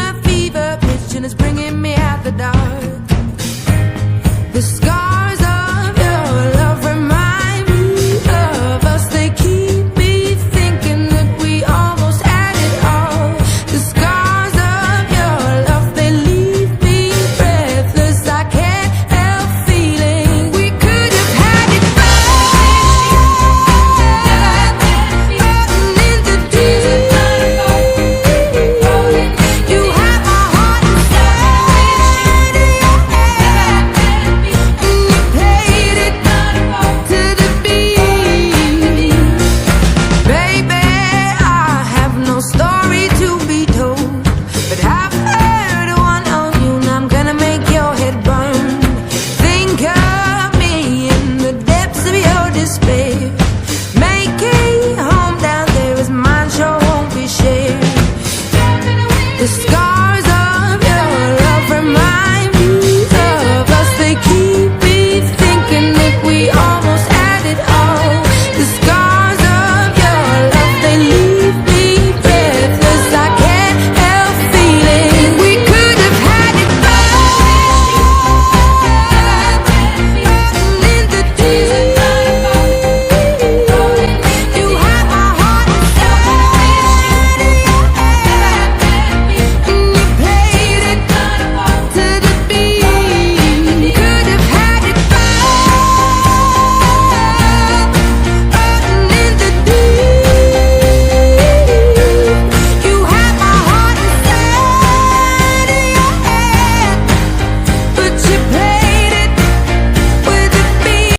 a fever pitch and it's bringing me out the dark. The scars of your love remind me of us. They keep me thinking that we almost had it all. The scars of your love, they leave me breathless. I can't help feeling we could have had it rotten into tears. You have my heart inside of your hand, and you played it to the beat. Baby, I have no story to be told, but I've heard one on you, and I'm gonna make your head burn. Think of me in the depths of your despair. Make a home down there as mine sure won't be shared. The scars